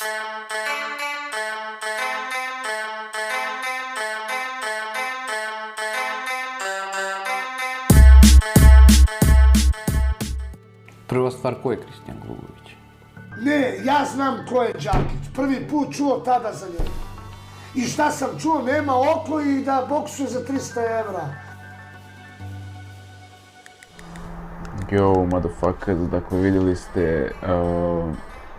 Prva stvar, ko je Kristijan Golubović? Ne, ja znam ko je Đakić. Prvi put čuo tada za njega. I šta sam čuo, nema oko i da boksuje za 300 evra. Yo, motherfuckers, dakle vidjeli ste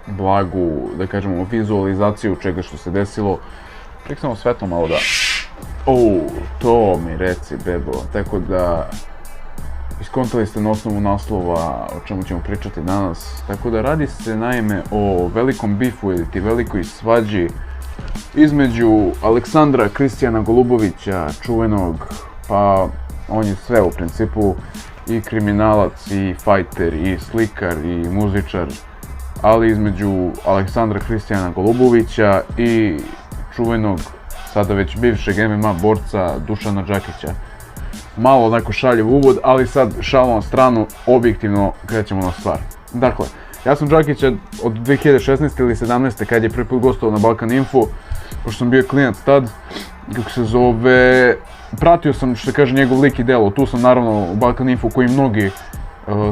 blagu, da kažemo, vizualizaciju čega što se desilo. Priksamo svetlo malo da... to mi reci, bebo. Tako da... Iskontali ste na osnovu naslova o čemu ćemo pričati danas. Tako da radi se naime o velikom bifu ili ti velikoj svađi između Aleksandra Kristijana Golubovića, čuvenog, pa on je sve u principu, i kriminalac, i fajter, i slikar, i muzičar, ali između Aleksandra Kristijana Golubovića i čuvenog, sada već bivšeg MMA borca Dušana Đakića. Malo onako šaljiv uvod, ali sad šalom na stranu, objektivno krećemo na stvar. Dakle, ja sam Đakića od 2016. ili 2017. kad je prvi put gostovao na Balkan Info, pošto sam bio klijent tad, kako se zove, pratio sam, što se kaže, njegov lik i delo. Tu sam naravno u Balkan Info koji mnogi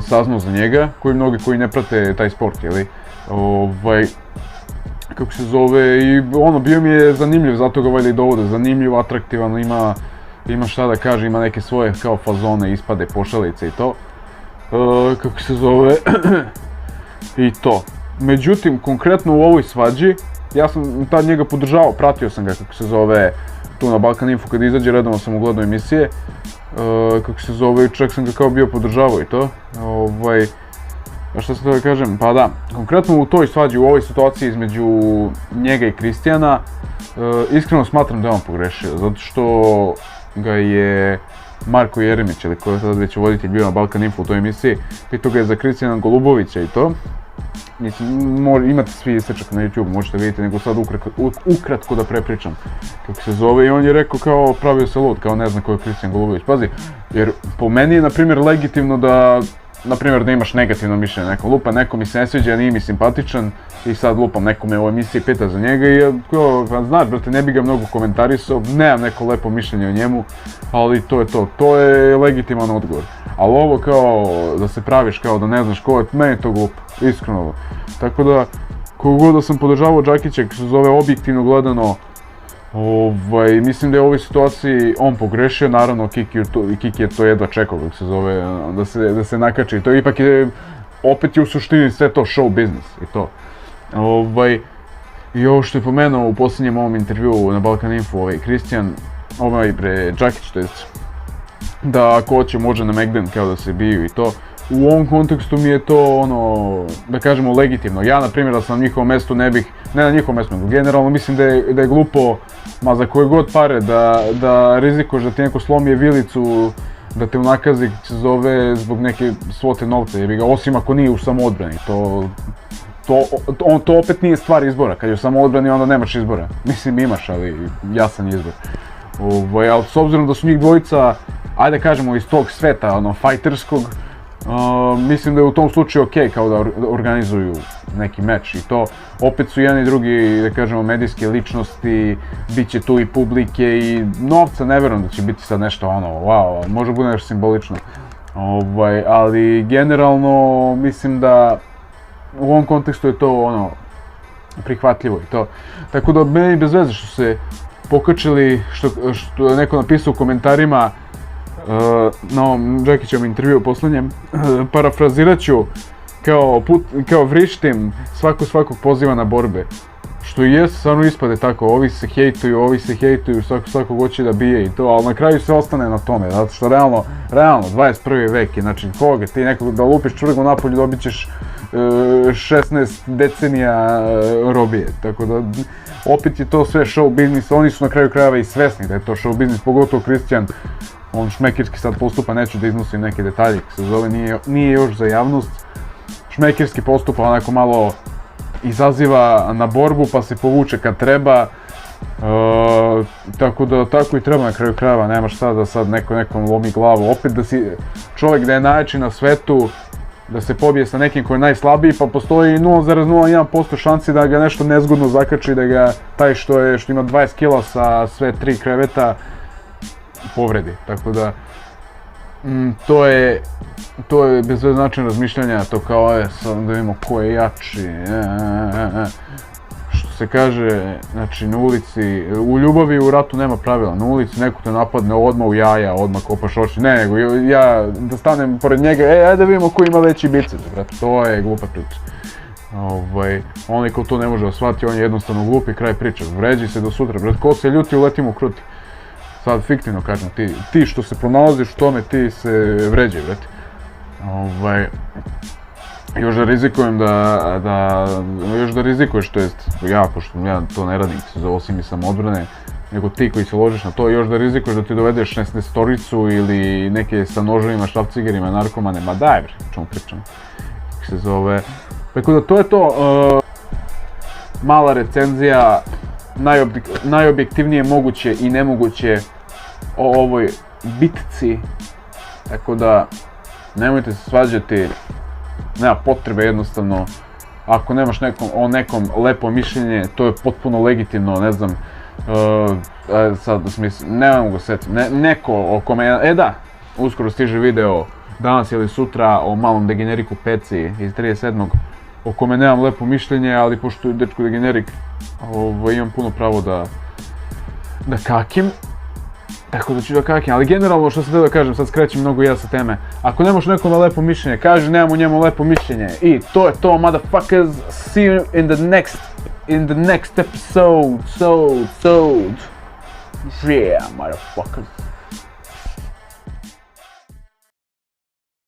saznao za njega, koji ne prate taj sport, jeli? Kako se zove, i ono, bio mi je zanimljiv, zato ga valjda i dovode, zanimljiv, atraktivan, ima šta da kaže, ima neke svoje kao fazone, ispade, pošalice i to. Kako se zove, i to. Međutim, konkretno u ovoj svađi, ja sam tad njega podržavao, pratio sam ga, kako se zove, tu na Balkan Info, kad izađe, redovno sam u gledao emisije. Kako se zove, čak sam ga kao bio podržavao i to. A šta sam da kažem, pa da, konkretno u toj svađi, u ovoj situaciji između njega i Kristijana, iskreno smatram da je on pogrešio, zato što ga je Marko Jeremić, ili koji je tada već voditelj bio na Balkan Info u toj emisiji, pitao ga je za Kristijana Golubovića i to. Imate svi isečak na YouTube, možete vidjeti, nego sad ukratko da prepričam kako se zove, i on je rekao kao pravio se lud, kao ne zna ko je Kristijan Golubović. Pazi, jer po meni je, na primjer, legitimno da, na primjer, da imaš negativno mišljenje nekom. Lupa, neko mi se ne sviđa, nije mi simpatičan i sad lupam, neko me u emisiji pita za njega i kao, znaš, brate, ne bi ga mnogo komentarisao, nemam neko lepo mišljenje o njemu, ali to je to. To je legitiman odgovor. Ali ovo kao da se praviš kao da ne znaš ko je, meni je to glupo, iskreno. Tako da, koliko god da sam podržavao Đakića, kako se zove, objektivno gledano, mislim da je u ovoj situaciji on pogrešio, naravno Kiki je to jedva čekao, kako se zove, da se nakači. To ipak je, opet je u suštini sve to show business i to. I ovo što je pomenuo u posljednjem ovom intervjuu na Balkan Info, Kristijan, Đakić, to jest, da ako hoće može na Megdan kao da se biju i to. U ovom kontekstu mi je to, ono, da kažemo, legitimno. Ja, na primjer, da sam na njihovom mjestu ne bih, ne na njihovom mjestu, nego generalno mislim da je glupo, ma za koje god pare, da rizikuješ da ti neko slomi vilicu, da te unakazi, kako se zove, zbog neke svote novca, jer ga, osim ako nije u samoodbrani. To opet nije stvar izbora, kad je u samoodbrani onda nemaš izbora. Mislim imaš, ali jasan izbor. Ali s obzirom da su njih dvojica, ajde kažemo, iz tog sveta, ono, fajterskog, mislim da je u tom slučaju okej kao da organizuju neki meč i to. Opet su jedan i drugi, da kažemo, medijske ličnosti, bit će tu i publike i novca, ne verujem da će biti sad nešto ono, wow, može bude nešto simbolično. Ali generalno mislim da u ovom kontekstu je to ono, prihvatljivo i to. Tako da meni bez veze što se pokačili, što je neko napisao u komentarima na ovom Đakićevom intervjuu posljednjem, parafrazirat ću, kao vrištim, svakog poziva na borbe. Što i jest, stvarno ispade tako, ovi se hejtuju, svako hoće da bije i to, ali na kraju sve ostane na tome, zato što realno, 21. vek je, znači koga, ti nekog da lupiš čvrgu napolju dobit ćeš 16 decenija robije, tako da opet je to sve show biznis, oni su na kraju krajeva i svesni da je to show biznis, pogotovo Kristijan. On šmekerski sad postupa, neću da iznosim neke detalje, kako se zove, nije još za javnost. Šmekerski postupa, onako malo izaziva na borbu pa se povuče kad treba. Tako da tako i treba na kraju krajeva, nema šta da sad nekom lomi glavu. Opet da si čovjek da je najjači na svetu, da se pobije sa nekim koji je najslabiji, pa postoji 0,01% šansi da ga nešto nezgodno zakači, da ga taj što ima 20 kila sa sve 3 kreveta povredi. Tako da, to je bez veze način razmišljanja, to kao sad da vidimo ko je jači. Što se kaže, znači na ulici, u ljubavi i u ratu nema pravila, na ulici neko te napadne odmah u jaja, odmah kopaš oči, ne, nego ja da stanem pored njega, ajde da vidimo ko ima veći biceps, brate, to je glupa priča. Onaj ko to ne može da shvati, on je jednostavno glup i kraj priče, vređi se do sutra, brate, ko se ljuti uleti mu kruti. Sad fiktivno kažem, ti što se pronalaziš u tome, ti se vređaj, brate. Još da rizikujem još da rizikuješ, to jest ja, pošto ja to ne radim, osim i samoodbrane, nego ti koji se ložiš na to, još da rizikuješ da ti dovedeš 16-toricu ili neke sa noževima, šrafcigerima, narkomane, ma daj bre, o čemu pričam, kako se zove. Tako da to je to, mala recenzija, najobjektivnije moguće i nemoguće o ovoj bitci, tako da nemojte se svađati, nema potrebe jednostavno, ako nemaš o nekom lepo mišljenje, to je potpuno legitimno, ne znam, sad da smislim, ne mogu setiti, neko o kome, da, uskoro stiže video, danas ili sutra, o malom degeneriku Peci iz 37. o kome nemam lepo mišljenje, ali pošto je dečko degenerik, imam puno pravo da kakim. Tako da ću da kakim, ali generalno što sam da kažem, sad skrećem mnogo ja sa teme. Ako nemaš nekome lepo mišljenje, kaži nemam u njemu lepo mišljenje. I to je to, motherfuckers, see you in the next episode, yeah, motherfuckers.